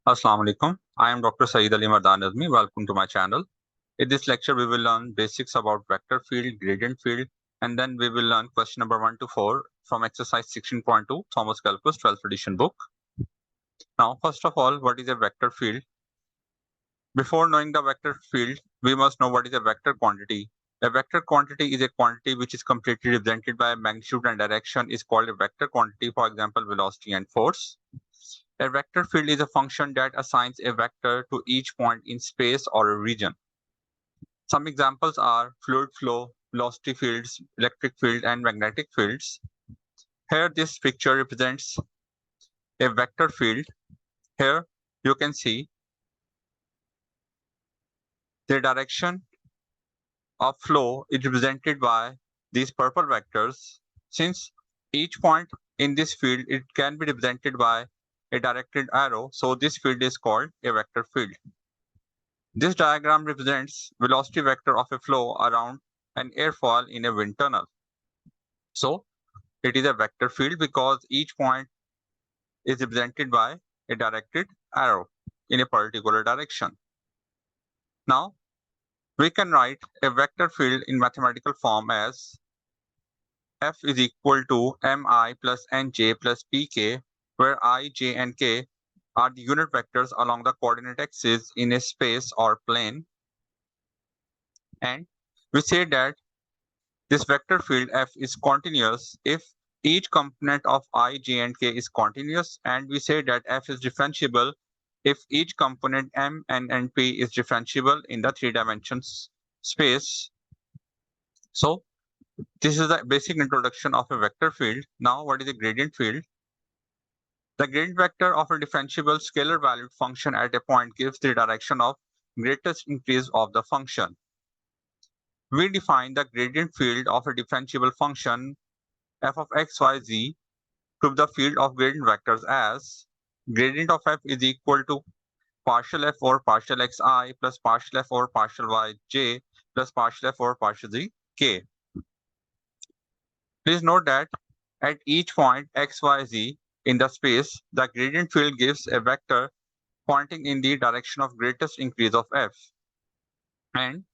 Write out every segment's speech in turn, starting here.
Assalamu alaikum. I am Dr. Saeed Ali Mardan Azmi. Welcome to my channel. In this lecture, we will learn basics about vector field, gradient field, and then we will learn question number 1 to 4 from exercise 16.2, Thomas Calculus 12th edition book. Now, first of all, what is a vector field? Before knowing the vector field, we must know what is a vector quantity. A vector quantity is a quantity which is completely represented by magnitude and direction is called a vector quantity, for example, velocity and force. A vector field is a function that assigns a vector to each point in space or a region. Some examples are fluid flow, velocity fields, electric field, and magnetic fields. Here, this picture represents a vector field. Here, you can see the direction of flow is represented by these purple vectors. Since each point in this field, it can be represented by a directed arrow, so this field is called a vector field. This diagram represents velocity vector of a flow around an airfoil in a wind tunnel. So it is a vector field because each point is represented by a directed arrow in a particular direction. Now we can write a vector field in mathematical form as F is equal to Mi plus Nj plus Pk, where I, J, and K are the unit vectors along the coordinate axis in a space or plane. And we say that this vector field F is continuous if each component of I, J, and K is continuous, and we say that F is differentiable if each component M, N, and P is differentiable in the 3 dimensions space. So this is the basic introduction of a vector field. Now, what is a gradient field? The gradient vector of a differentiable scalar valued function at a point gives the direction of greatest increase of the function. We define the gradient field of a differentiable function f of x, y, z to the field of gradient vectors as gradient of f is equal to partial f over partial xi plus partial f over partial yj plus partial f over partial z k. Please note that at each point x, y, z in the space, the gradient field gives a vector pointing in the direction of greatest increase of f, and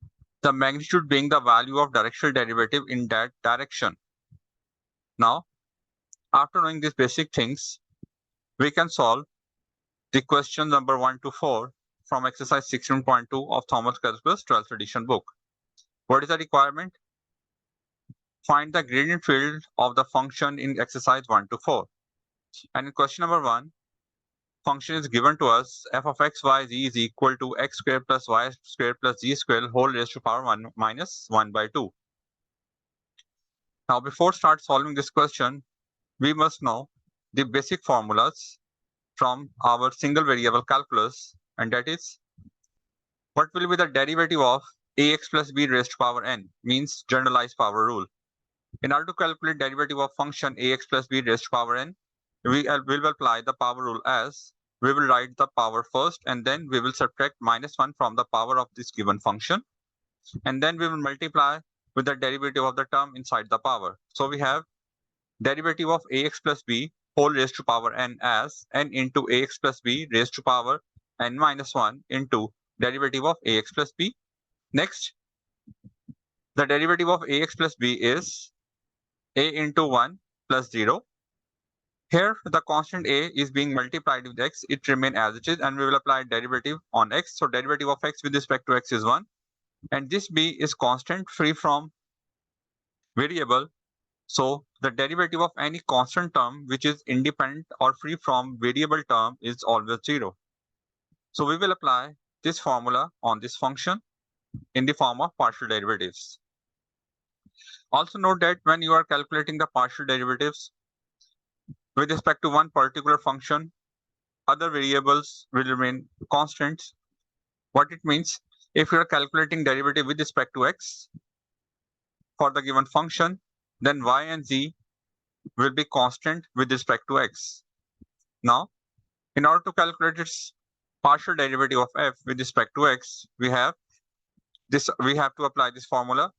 the magnitude being the value of directional derivative in that direction. Now, after knowing these basic things, we can solve the question number 1 to 4 from exercise 16.2 of Thomas Calculus 12th edition book. What is the requirement? Find the gradient field of the function in exercise 1 to 4. And in question number 1, function is given to us f of x, y, z is equal to x squared plus y squared plus z squared whole raised to power 1 minus 1 by 2. Now, before start solving this question, we must know the basic formulas from our single variable calculus, and that is what will be the derivative of ax plus b raised to power n, means generalized power rule. In order to calculate derivative of function ax plus b raised to power n, we will apply the power rule as we will write the power first and then we will subtract minus 1 from the power of this given function, and then we will multiply with the derivative of the term inside the power. So we have derivative of ax plus b whole raised to power n as n into ax plus b raised to power n minus 1 into derivative of ax plus b. Next, the derivative of ax plus b is a into 1 plus 0. Here, the constant a is being multiplied with x. It remains as it is, and we will apply derivative on x. So derivative of x with respect to x is 1. And this b is constant, free from variable. So the derivative of any constant term which is independent or free from variable term is always 0. So we will apply this formula on this function in the form of partial derivatives. Also note that when you are calculating the partial derivatives with respect to one particular function, other variables will remain constants. What it means, if you are calculating derivative with respect to x for the given function, then y and z will be constant with respect to x. Now, in order to calculate its partial derivative of f with respect to x, we have to apply this formula.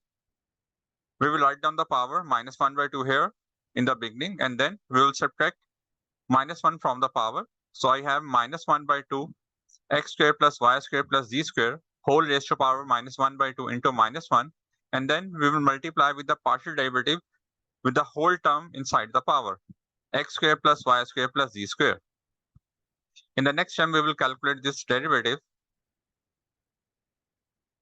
We will write down the power minus 1 by 2 here in the beginning, and then we will subtract minus 1 from the power. So I have minus 1 by 2 x square plus y square plus z square whole raised to power minus 1 by 2 into minus 1, and then we will multiply with the partial derivative with the whole term inside the power, x square plus y square plus z square. In the next term, we will calculate this derivative.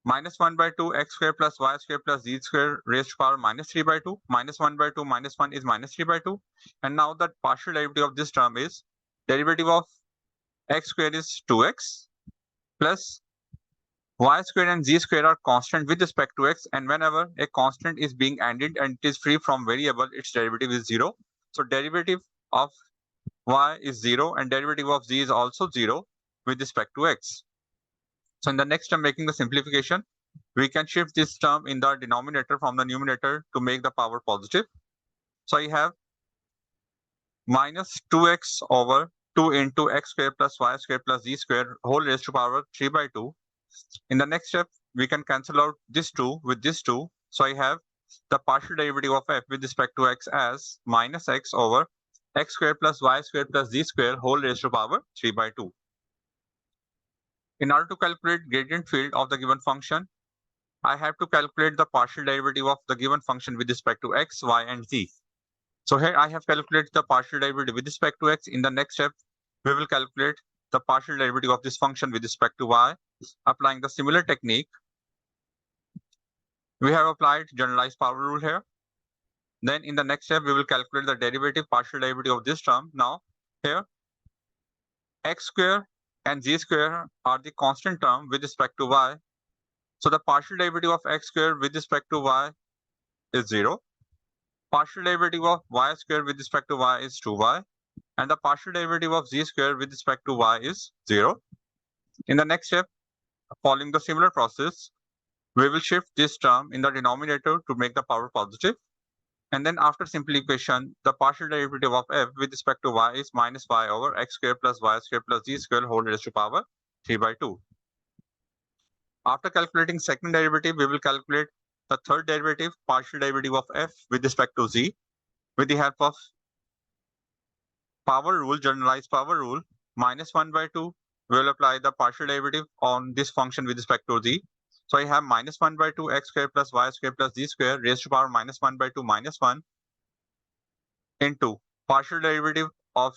Minus 1 by 2 x square plus y square plus z square raised to power minus 3 by 2. Minus 1 by 2 minus 1 is minus 3 by 2. And now the partial derivative of this term is derivative of x square is 2x plus y square and z square are constant with respect to x, and whenever a constant is being added and it is free from variable, its derivative is 0. So derivative of y is 0 and derivative of z is also 0 with respect to x. So in the next term, making the simplification, we can shift this term in the denominator from the numerator to make the power positive. So I have minus 2x over 2 into x square plus y square plus z square whole raised to power 3 by 2. In the next step, we can cancel out this 2 with this 2. So I have the partial derivative of f with respect to x as minus x over x square plus y square plus z square whole raised to power 3 by 2. In order to calculate gradient field of the given function, I have to calculate the partial derivative of the given function with respect to x, y, and z. So here I have calculated the partial derivative with respect to x. In the next step, we will calculate the partial derivative of this function with respect to y. Applying the similar technique, we have applied generalized power rule here. Then in the next step, we will calculate the derivative, partial derivative of this term. Now here, x square and z square are the constant term with respect to y. So the partial derivative of x square with respect to y is 0. Partial derivative of y square with respect to y is 2y. And the partial derivative of z square with respect to y is 0. In the next step, following the similar process, we will shift this term in the denominator to make the power positive. And then after simplification, the partial derivative of f with respect to y is minus y over x square plus y square plus z square whole raised to power 3 by 2. After calculating second derivative, we will calculate the third derivative, partial derivative of f with respect to z. With the help of power rule, generalized power rule, minus 1 by 2, we will apply the partial derivative on this function with respect to z. So I have minus 1 by 2 x square plus y square plus z square raised to power minus 1 by 2 minus 1 into partial derivative of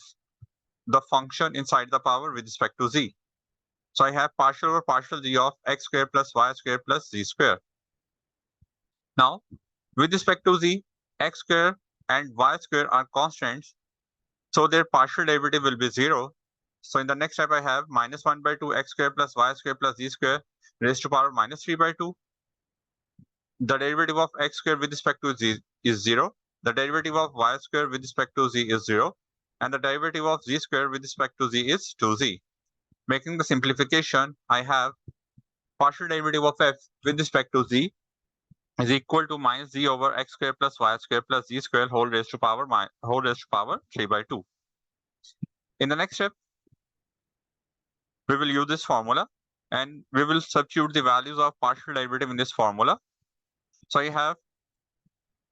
the function inside the power with respect to z. So I have partial over partial g of x square plus y square plus z square. Now, with respect to z, x square and y square are constants, so their partial derivative will be 0. So in the next step, I have minus 1 by 2 x square plus y square plus z square raised to power minus 3 by 2. The derivative of x square with respect to z is 0. The derivative of y square with respect to z is 0. And the derivative of z square with respect to z is 2z. Making the simplification, I have partial derivative of f with respect to z is equal to minus z over x square plus y square plus z square whole raised to power 3 by 2. In the next step, we will use this formula and we will substitute the values of partial derivative in this formula. So I have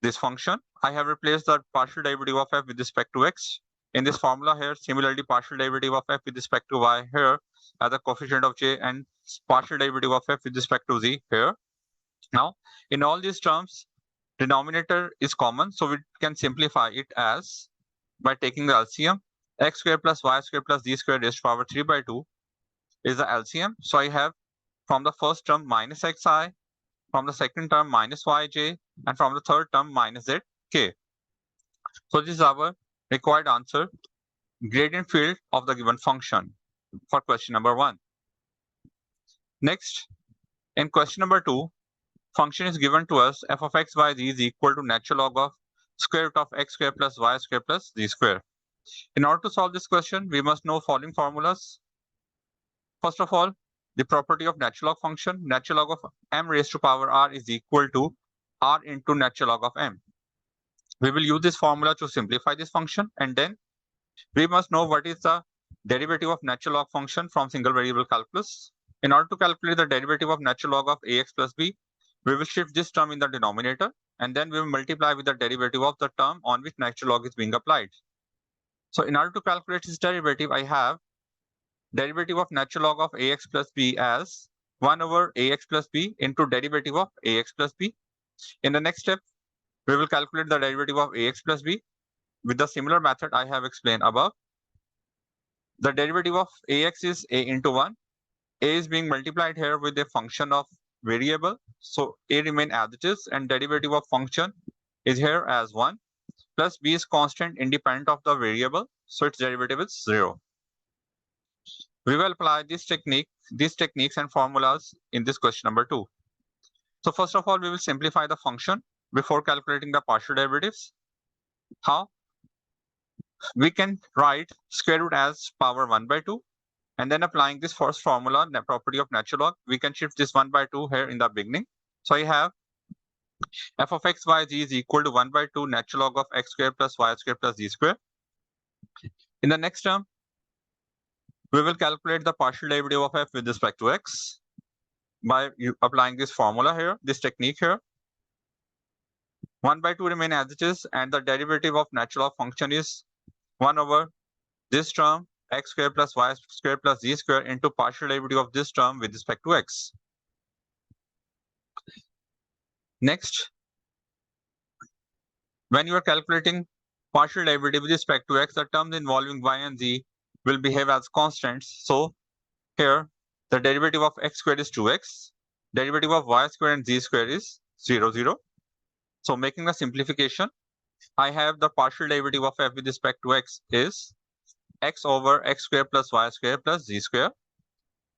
this function. I have replaced the partial derivative of f with respect to x in this formula here. Similarly, partial derivative of f with respect to y here as a coefficient of j, and partial derivative of f with respect to z here. Now, in all these terms, denominator is common, so we can simplify it as by taking the LCM. X square plus y square plus z square raised to power 3 by 2 is the LCM. So I have from the first term minus xi, from the second term minus yj, and from the third term minus zk. So this is our required answer, gradient field of the given function for question number 1. Next, in question number 2, function is given to us f of x by z is equal to natural log of square root of x square plus y square plus z square. In order to solve this question, we must know following formulas. First of all, the property of natural log function, natural log of m raised to power r is equal to r into natural log of m. We will use this formula to simplify this function, and then we must know what is the derivative of natural log function from single variable calculus. In order to calculate the derivative of natural log of ax plus b, we will shift this term in the denominator, and then we will multiply with the derivative of the term on which natural log is being applied. So in order to calculate this derivative, I have derivative of natural log of ax plus b as 1 over ax plus b into derivative of ax plus b. In the next step, we will calculate the derivative of ax plus b with the similar method I have explained above. The derivative of ax is a into 1. A is being multiplied here with a function of variable, so a remain as it is, and derivative of function is here as 1, plus b is constant independent of the variable, so its derivative is 0. We will apply these techniques and formulas in this question number 2. So first of all, we will simplify the function before calculating the partial derivatives. How? We can write square root as power 1 by 2, and then applying this first formula, the property of natural log, we can shift this 1 by 2 here in the beginning. So I have f of x y z is equal to 1 by 2 natural log of x square plus y square plus z square. In the next term, we will calculate the partial derivative of f with respect to x by applying this formula here, this technique here. 1 by 2 remain as it is, and the derivative of natural log function is 1 over this term x square plus y square plus z square into partial derivative of this term with respect to x. Next, when you are calculating partial derivative with respect to x, the terms involving y and z will behave as constants. So here, the derivative of x squared is 2x, derivative of y squared and z squared is 0, 0. So making a simplification, I have the partial derivative of f with respect to x is x over x square plus y square plus z square.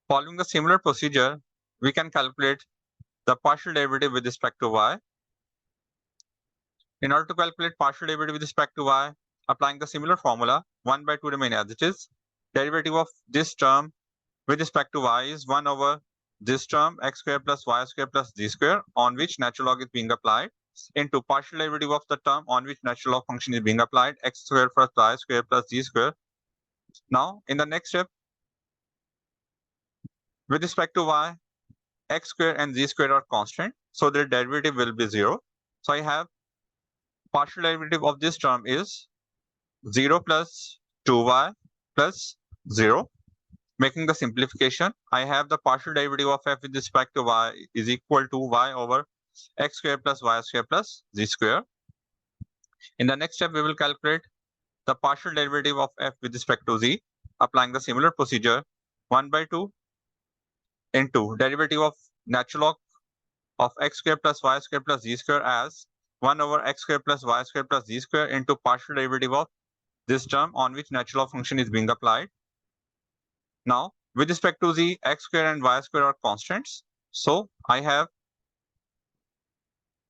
Following the similar procedure, we can calculate the partial derivative with respect to y. In order to calculate partial derivative with respect to y, applying the similar formula, 1 by 2 remain as it is. Derivative of this term with respect to y is 1 over this term x square plus y square plus z square, on which natural log is being applied, into partial derivative of the term on which natural log function is being applied, x square plus y square plus z square. Now, in the next step, with respect to y, x square and z square are constant, so their derivative will be 0. So I have partial derivative of this term is 0 plus 2y plus 0. Making the simplification, I have the partial derivative of f with respect to y is equal to y over x square plus y square plus z square. In the next step, we will calculate the partial derivative of f with respect to z, applying the similar procedure, 1 by 2 into derivative of natural log of x square plus y square plus z square as 1 over x square plus y square plus z square into partial derivative of this term on which natural log function is being applied. Now, with respect to z, x square and y square are constants. So I have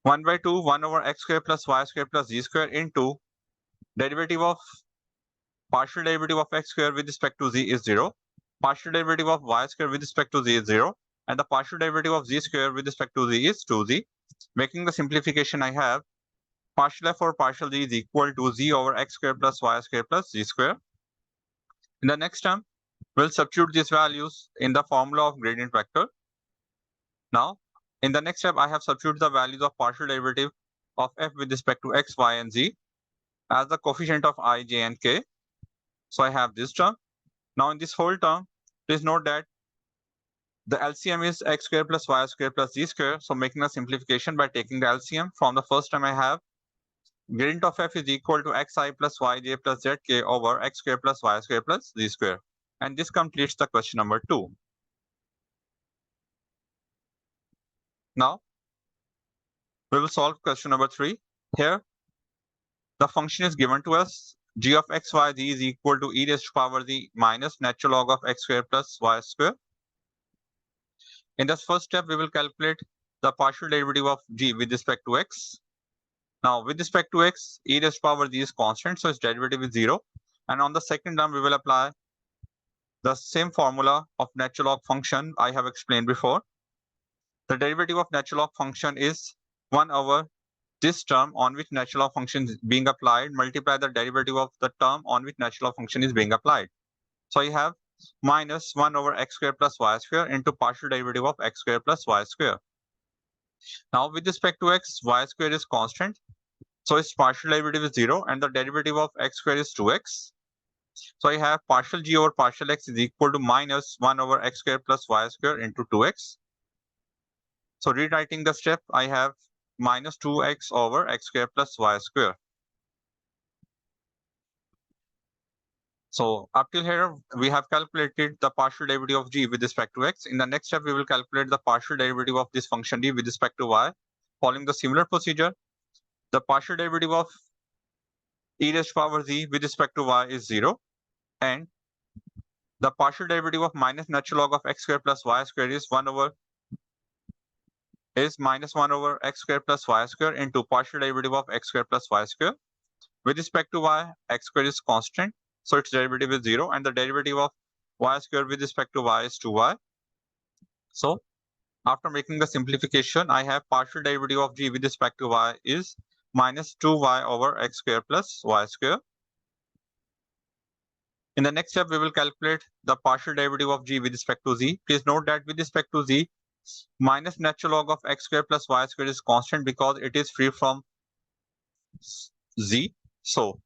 1 by 2, 1 over x square plus y square plus z square into derivative of partial derivative of x square with respect to z is 0. Partial derivative of y square with respect to z is 0. And the partial derivative of z square with respect to z is 2z. Making the simplification, I have partial f over partial z is equal to z over x square plus y square plus z square. In the next term, we'll substitute these values in the formula of gradient vector. Now, in the next step, I have substituted the values of partial derivative of f with respect to x, y, and z as the coefficient of I, j, and k. So I have this term. Now, in this whole term, please note that the LCM is x square plus y square plus z square. So making a simplification by taking the LCM from the first term, I have gradient of f is equal to xi plus yj plus zk over x square plus y square plus z square. And this completes the question number 2. Now, we will solve question number 3. Here, the function is given to us. G of x, y, z is equal to e raised to power z minus natural log of x square plus y square. In this first step, we will calculate the partial derivative of g with respect to x. Now, with respect to x, e raised to power z is constant, so its derivative is 0. And on the second term, we will apply the same formula of natural log function I have explained before. The derivative of natural log function is 1 over this term on which natural log function is being applied, multiply the derivative of the term on which natural log function is being applied. So I have minus 1 over x square plus y square into partial derivative of x square plus y square. Now, with respect to x, y square is constant, so its partial derivative is 0, and the derivative of x square is 2x. So I have partial g over partial x is equal to minus 1 over x square plus y square into 2x. So rewriting the step, I have minus 2x over x square plus y square. So up till here, we have calculated the partial derivative of g with respect to x. In the next step, we will calculate the partial derivative of this function d with respect to y. Following the similar procedure, the partial derivative of e raised to power z with respect to y is 0. And the partial derivative of minus natural log of x square plus y square is minus 1 over x square plus y square into partial derivative of x square plus y square. With respect to y, x square is constant, so its derivative is 0, and the derivative of y square with respect to y is 2y. So after making the simplification, I have partial derivative of g with respect to y is minus 2y over x square plus y square. In the next step, we will calculate the partial derivative of g with respect to z. Please note that with respect to z, minus natural log of x square plus y square is constant because it is free from z. So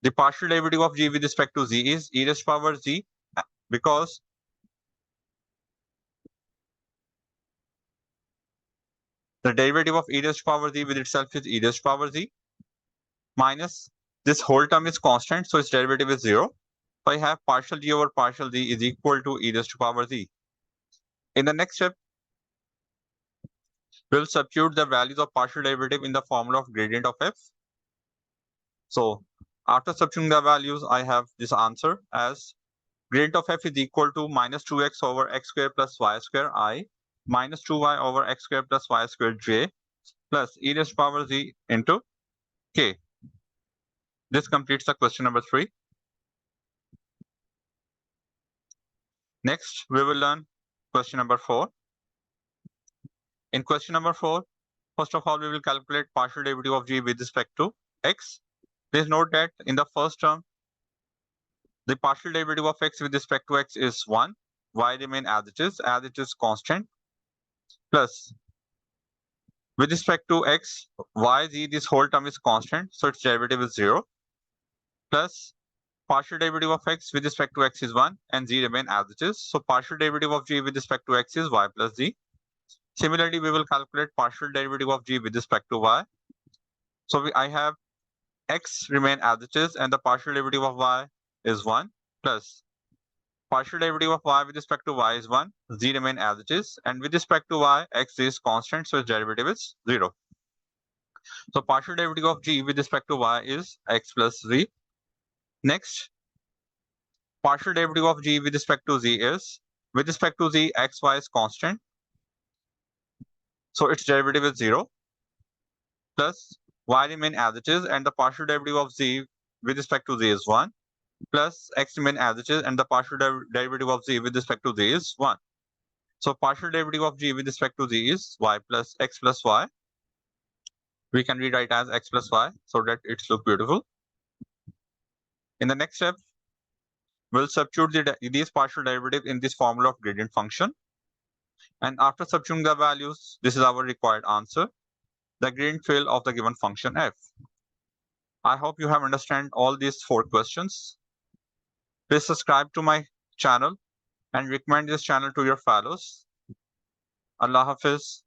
the partial derivative of g with respect to z is e raised to power z, because the derivative of e raised to power z with itself is e raised to power z minus this whole term is constant, so its derivative is 0. So I have partial g over partial z is equal to e raised to power z. In the next step, we'll substitute the values of partial derivative in the formula of gradient of f. So after substituting the values, I have this answer as gradient of f is equal to minus 2x over x square plus y square I minus 2y over x square plus y square j plus e raised to power z into k. This completes the question number 3. Next, we will learn question number 4. In question number 4, first of all, we will calculate partial derivative of g with respect to x. Please note that in the first term, the partial derivative of x with respect to x is 1. Y remain as it is constant, plus with respect to x, y, z, this whole term is constant, so its derivative is 0, plus partial derivative of x with respect to x is 1 and z remain as it is. So partial derivative of g with respect to x is y plus z. Similarly, we will calculate partial derivative of g with respect to y. So I have x remain as it is and the partial derivative of y is 1 plus partial derivative of y with respect to y is 1, z remain as it is, and with respect to y, x is constant, so its derivative is 0. So partial derivative of g with respect to y is x plus z. Next, partial derivative of g with respect to z is, with respect to z, x, y is constant, so its derivative is 0, plus y remain as it is, and the partial derivative of z with respect to z is 1, plus x remain as it is, and the partial derivative of z with respect to z is 1. So partial derivative of g with respect to z is y plus x plus y. We can rewrite as x plus y so that it's look beautiful. In the next step, we'll substitute these partial derivative in this formula of gradient function. And after substituting the values, this is our required answer, the gradient field of the given function f. I hope you have understand all these 4 questions. Please subscribe to my channel and recommend this channel to your fellows. Allah Hafiz.